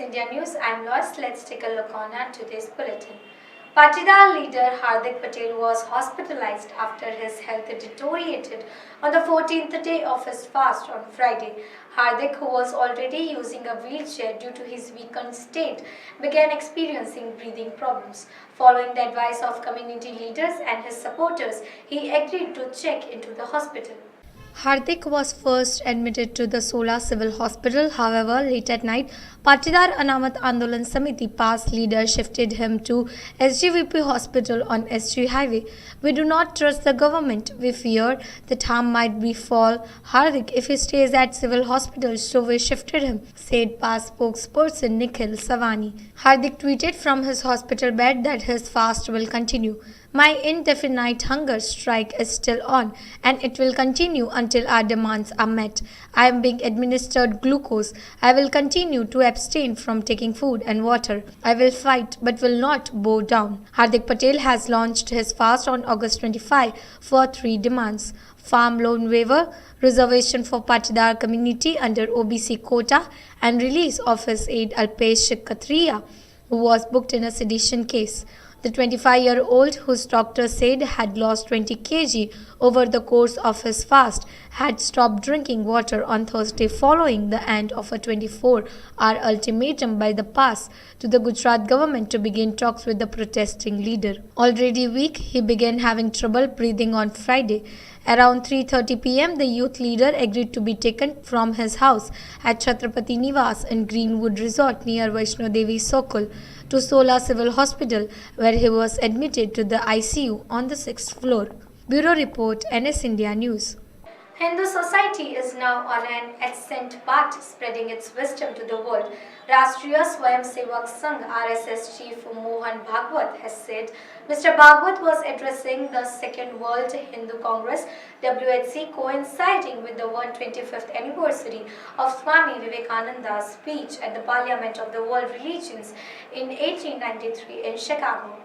India News. I'm Lois. Let's take a look on at today's bulletin. Patidar leader Hardik Patel was hospitalized after his health deteriorated on the 14th day of his fast on Friday. Hardik, who was already using a wheelchair due to his weakened state, began experiencing breathing problems. Following the advice of community leaders and his supporters, he agreed to check into the hospital. Hardik was first admitted to the Sola Civil Hospital. However, late at night, Patidar Anamat Andolan Samiti past leader shifted him to SGVP Hospital on SG Highway. We do not trust the government. We fear that harm might befall Hardik if he stays at civil hospital, so we shifted him, said past spokesperson Nikhil Savani. Hardik tweeted from his hospital bed that his fast will continue. My indefinite hunger strike is still on, and it will continue until our demands are met. I am being administered glucose. I will continue to abstain from taking food and water. I will fight but will not bow down. Hardik Patel has launched his fast on August 25 for 3 demands: farm loan waiver, reservation for Patidar community under OBC quota, and release of his aide Alpesh Katriya, who was booked in a sedition case. The 25-year-old, whose doctor said had lost 20 kg over the course of his fast, had stopped drinking water on Thursday following the end of a 24-hour ultimatum by the PAS to the Gujarat government to begin talks with the protesting leader. Already weak, he began having trouble breathing on Friday. Around 3:30 p.m., the youth leader agreed to be taken from his house at Chhatrapati Niwas in Greenwood Resort near Vaishno Devi Sokol to Sola Civil Hospital, where he was admitted to the ICU on the 6th floor. Bureau Report, NS India News. Hindu society is now on an ascent path, spreading its wisdom to the world. Rashtriya Swayamsevak Sangh RSS chief Mohan Bhagwat has said Mr. Bhagwat was addressing the Second World Hindu Congress WHC coinciding with the 125th anniversary of Swami Vivekananda's speech at the Parliament of the World Religions in 1893 in Chicago.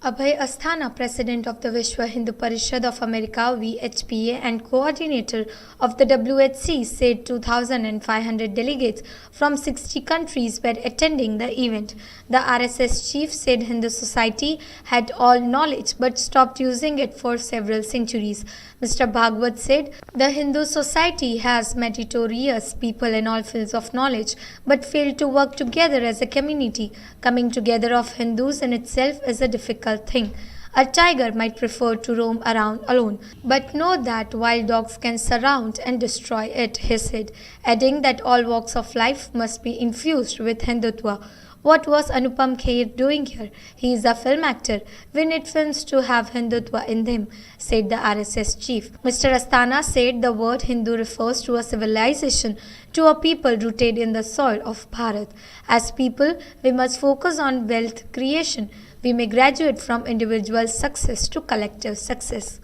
Abhay Asthana, president of the Vishwa Hindu Parishad of America (VHPA) and coordinator of the WHC, said 2,500 delegates from 60 countries were attending the event. The RSS chief said Hindu society had all knowledge but stopped using it for several centuries. Mr. Bhagwat said the Hindu society has meritorious people in all fields of knowledge but failed to work together as a community. Coming together of Hindus in itself is a difficult thing. A tiger might prefer to roam around alone, but know that wild dogs can surround and destroy it, he said, adding that all walks of life must be infused with Hindutva. What was Anupam Kher doing here? He is a film actor. We need films to have Hindutva in them, said the RSS chief. Mr. Asthana said the word Hindu refers to a civilization, to a people rooted in the soil of Bharat. As people, we must focus on wealth creation. We may graduate from individual success to collective success.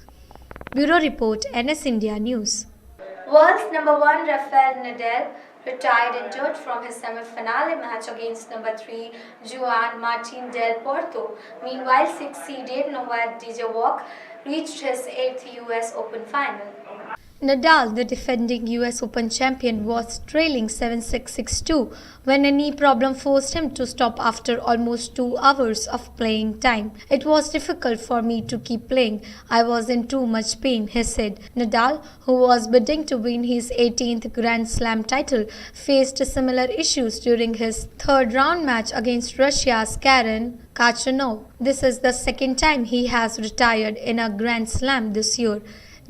Bureau Report, NS India News. World's number 1 Rafael Nadal retired injured from his semi-finale match against number 3 Juan Martin del Porto. Meanwhile, 6-seeded Novak Djokovic reached his 8th US Open final. Nadal, the defending US Open champion, was trailing 7-6, 6-2 when a knee problem forced him to stop after almost 2 hours of playing time. It was difficult for me to keep playing. I was in too much pain, he said. Nadal, who was bidding to win his 18th Grand Slam title, faced similar issues during his third-round match against Russia's Karen Khachanov. This is the second time he has retired in a Grand Slam this year.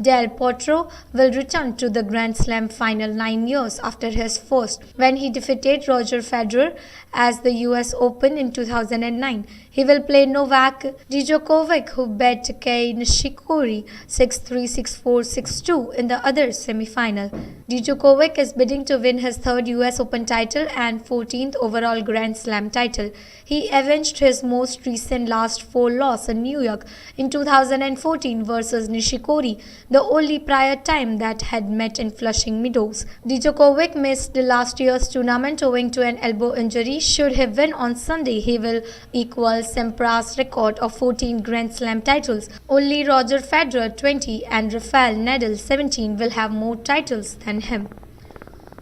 Del Potro will return to the Grand Slam final 9 years after his first, when he defeated Roger Federer as the US Open in 2009. He will play Novak Djokovic, who beat Kei Nishikori 6-3, 6-4, 6-2 in the other semi-final. Djokovic is bidding to win his third US Open title and 14th overall Grand Slam title. He avenged his most recent last 4 loss in New York in 2014 versus Nishikori, the only prior time that had met in Flushing Meadows. Djokovic missed last year's tournament owing to an elbow injury. Should he win on Sunday, he will equal Sampa's record of 14 Grand Slam titles. Only Roger Federer, 20, and Rafael Nadal, 17, will have more titles than him.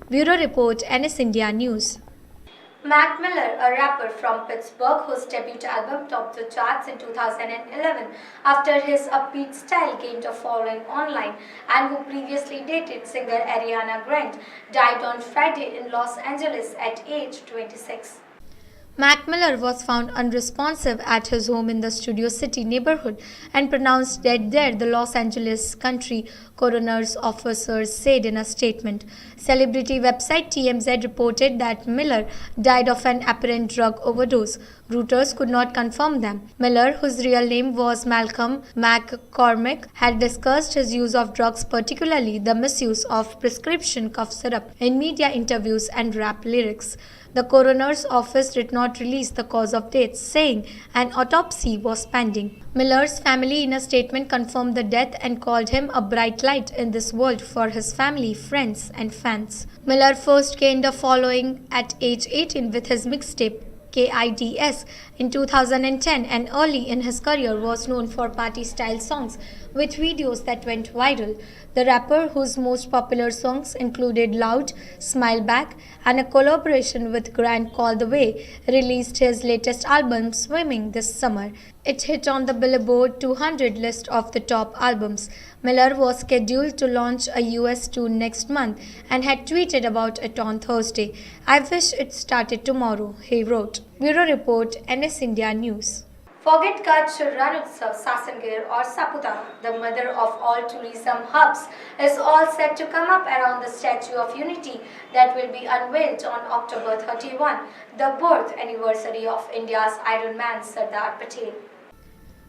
Bureau Report, NS India News. Mac Miller, a rapper from Pittsburgh whose debut album topped the charts in 2011 after his upbeat style gained a following online and who previously dated singer Ariana Grande, died on Friday in Los Angeles at age 26. Mac Miller was found unresponsive at his home in the Studio City neighborhood and pronounced dead there, the Los Angeles County coroner's officers said in a statement. Celebrity website TMZ reported that Miller died of an apparent drug overdose. Reuters could not confirm them. Miller, whose real name was Malcolm McCormick, had discussed his use of drugs, particularly the misuse of prescription cough syrup, in media interviews and rap lyrics. The coroner's office did not release the cause of death, saying an autopsy was pending. Miller's family, in a statement, confirmed the death and called him a bright light in this world for his family, friends, and fans. Miller first gained a following at age 18 with his mixtape KIDS in 2010 and early in his career was known for party-style songs with videos that went viral. The rapper, whose most popular songs included Loud, Smile Back, and a collaboration with Grant Call the Way, released his latest album Swimming this summer. It hit on the Billboard 200 list of the top albums. Miller was scheduled to launch a US tour next month and had tweeted about it on Thursday. "I wish it started tomorrow," he wrote. Bureau Report, NS India News. Forget Kutch Ranotsav Sasangir or Saputara, the mother of all tourism hubs, is all set to come up around the Statue of Unity that will be unveiled on October 31, the birth anniversary of India's Iron Man Sardar Patel.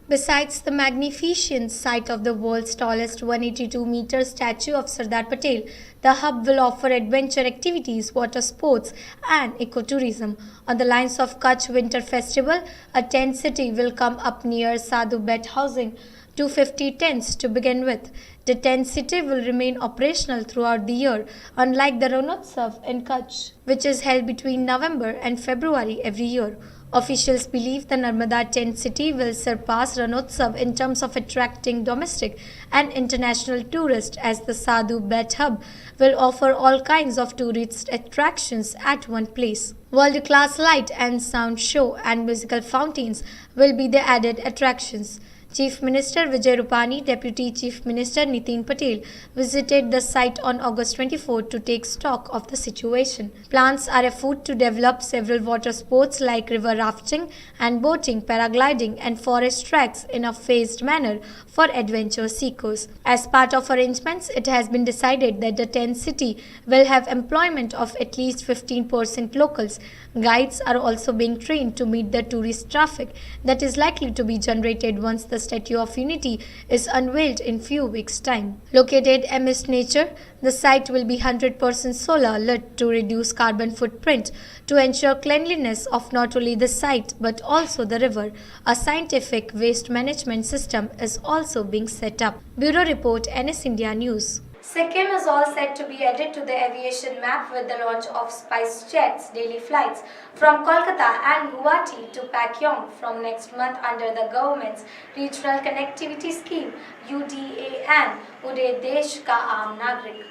Besides the magnificent sight of the world's tallest 182-meter statue of Sardar Patel, the hub will offer adventure activities, water sports, and ecotourism. On the lines of Kutch Winter Festival, a tent city will come up near Sadhu Bet housing 250 tents to begin with. The tent city will remain operational throughout the year, unlike the Ranotsav in Kutch, which is held between November and February every year. Officials believe the Narmada tent city will surpass Ranotsav in terms of attracting domestic and international tourists, as the Sadhu Bet hub will offer all kinds of tourist attractions at one place. World-class light and sound show and musical fountains will be the added attractions. Chief Minister Vijay Rupani, Deputy Chief Minister Nitin Patel visited the site on August 24 to take stock of the situation. Plans are afoot to develop several water sports like river rafting and boating, paragliding and forest treks in a phased manner for adventure seekers. As part of arrangements, it has been decided that the tent city will have employment of at least 15% locals. Guides are also being trained to meet the tourist traffic that is likely to be generated once the Statue of Unity is unveiled in few weeks' time. Located amidst nature, the site will be 100% solar lit to reduce carbon footprint to ensure cleanliness of not only the site but also the river. A scientific waste management system is also being set up. Bureau Report, NS India News. Sikkim is all set to be added to the aviation map with the launch of SpiceJet's daily flights from Kolkata and Guwahati to Pakyong from next month under the government's Regional Connectivity Scheme UDAN, Uday Desh Ka Aam Nagrik.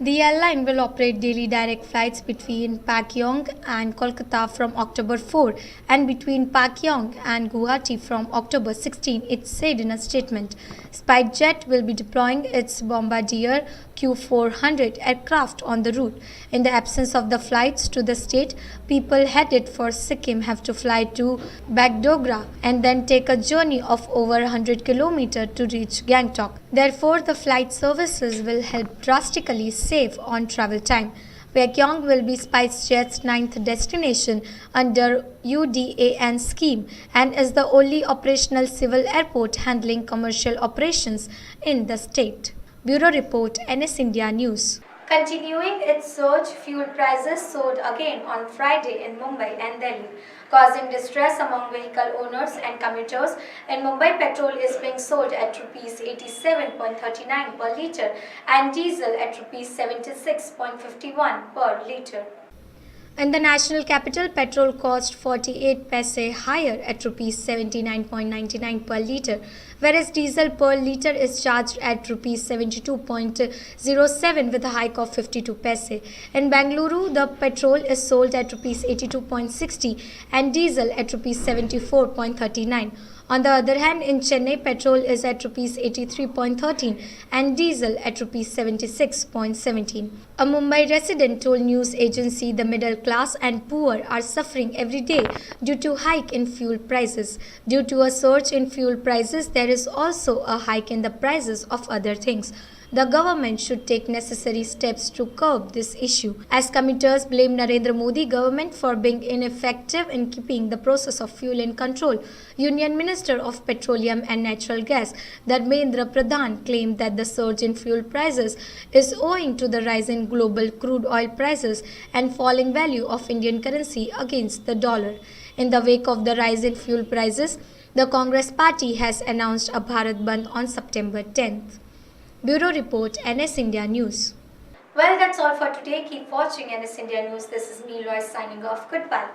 The airline will operate daily direct flights between Pakyong and Kolkata from October 4 and between Pakyong and Guwahati from October 16, it said in a statement. SpiceJet will be deploying its Bombardier Q400 aircraft on the route. In the absence of the flights to the state, people headed for Sikkim have to fly to Bagdogra and then take a journey of over 100 kilometers to reach Gangtok. Therefore, the flight services will help drastically save on travel time. Pakyong will be SpiceJet's ninth destination under UDAN scheme and is the only operational civil airport handling commercial operations in the state. Bureau Report, NS India News. Continuing its surge, fuel prices soared again on Friday in Mumbai and Delhi, causing distress among vehicle owners and commuters. In Mumbai, petrol is being sold at Rs 87.39 per litre and diesel at Rs 76.51 per litre. In the national capital, petrol cost 48 paise higher at rupees 79.99 per litre, whereas diesel per litre is charged at rupees 72.07 with a hike of 52 paise. In Bangalore, the petrol is sold at rupees 82.60 and diesel at rupees 74.39. On the other hand, in Chennai, petrol is at rupees 83.13 and diesel at rupees 76.17. A Mumbai resident told news agency the middle class and poor are suffering every day due to hike in fuel prices. Due to a surge in fuel prices, there is also a hike in the prices of other things. The government should take necessary steps to curb this issue, as commuters blame Narendra Modi government for being ineffective in keeping the process of fuel in control. Union Minister of Petroleum and Natural Gas Dharmendra Pradhan claimed that the surge in fuel prices is owing to the rise in global crude oil prices and falling value of Indian currency against the dollar. In the wake of the rise in fuel prices, the Congress party has announced a Bharat Bandh on September 10th. Bureau Report, NS India News. Well, that's all for today. Keep watching NS India News. This is me, Lois, signing off. Goodbye.